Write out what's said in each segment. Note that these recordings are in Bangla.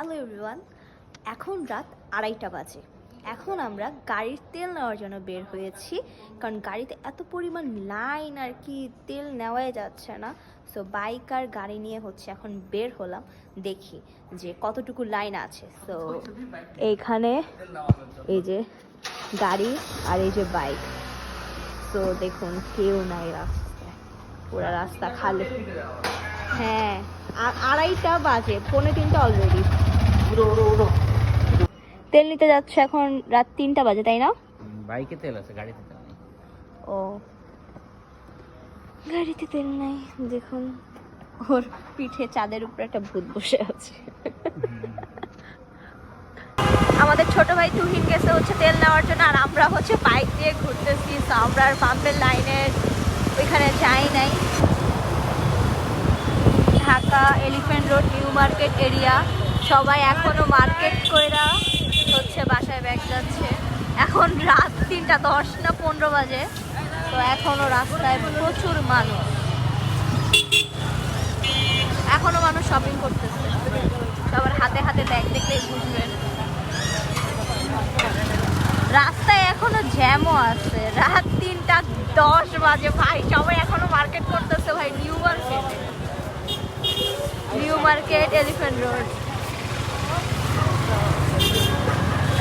হ্যালো এভরিওয়ান, এখন রাত 2:30 বাজে। এখন আমরা গাড়ির তেল নেওয়ার জন্য বের হয়েছি, কারণ গাড়িতে এত পরিমাণ লাইন আর কি, তেল নেওয়াই যাচ্ছে না। সো বাইক আর গাড়ি নিয়ে এখন বের হলাম, দেখি যে কতটুকু লাইন আছে। সো এইখানে এই যে গাড়ি আর এই যে বাইক, তো দেখুন কেউ নাই রাস্তায়, পুরো রাস্তা খালি। হ্যাঁ, 2:30 বাজে, 2:45 অলরেডি। তেল নিতে যাচ্ছে, এখন রাত 3টা বাজে, তাই না? বাইকে তেল আছে, গাড়িতে তেল নেই। ও, গাড়িতে তেল নাই। দেখুন ওর পিঠে চাঁদের উপরে একটা ভূত বসে আছে। আমাদের ছোট ভাই তুহিন গেছে তেল নেওয়ার জন্য, আর আমরা বাইক দিয়ে ঘুরতেছি। তো আমরা আর পাম্পের লাইনের ওইখানে যাই নাই। Dhaka elephant road new market area, সবাই এখনো মার্কেট কইরা বাসায় ব্যাগ যাচ্ছে। এখন রাত 3:10 না 15 বাজে, তো এখনো রাস্তায় প্রচুর মানুষ, এখনো মানুষ শপিং করতেছে। সবার হাতে হাতে ব্যাগ দেখলেই বুঝবেন। রাস্তায় এখনো জ্যামও আছে, রাত 3:10 বাজে। ভাই সবাই এখনো মার্কেট করতেছে ভাই, নিউ মার্কেট এলিফ্যান্ট রোড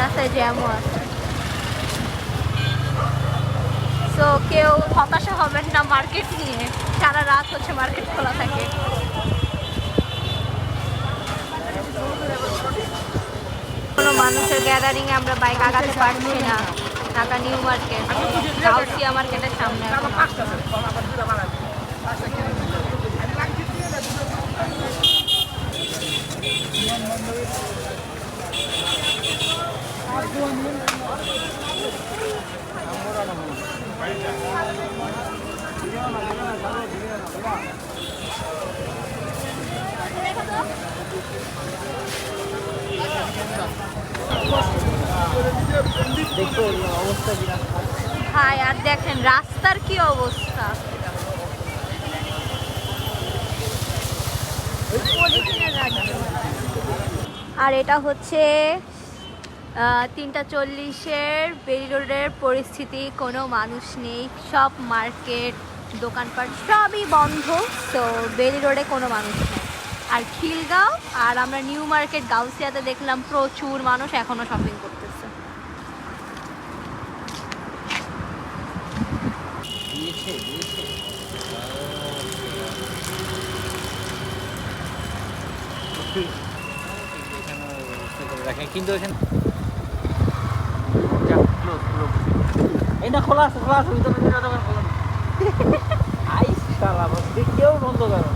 রাস্তায় জ্যামও আছে। সো কেউ হতাশা হবেন না মার্কেট নিয়ে, সারা রাত মার্কেট খোলা থাকে। কোনো মানুষের গ্যাদারিংয়ে আমরা বাইক আগাতে পারছি না। ঢাকা নিউ মার্কেট, গাউসিয়া মার্কেটের সামনে ভাই। আর দেখেন রাস্তার কি অবস্থা, আর এটা 3:40 বেরি রোডের পরিস্থিতি। কোনো মানুষ নেই, সব মার্কেট দোকানপাট সবই বন্ধ। তো বেরি রোডে কোনো মানুষ নেই। আর খিলগাঁও আর আমরা নিউ মার্কেট গাউসিয়াতে দেখলাম প্রচুর মানুষ এখনো শপিং করতেছে। কিন্তু এটা খোলা আছে, ভিতরে কেউ বন্ধ করো।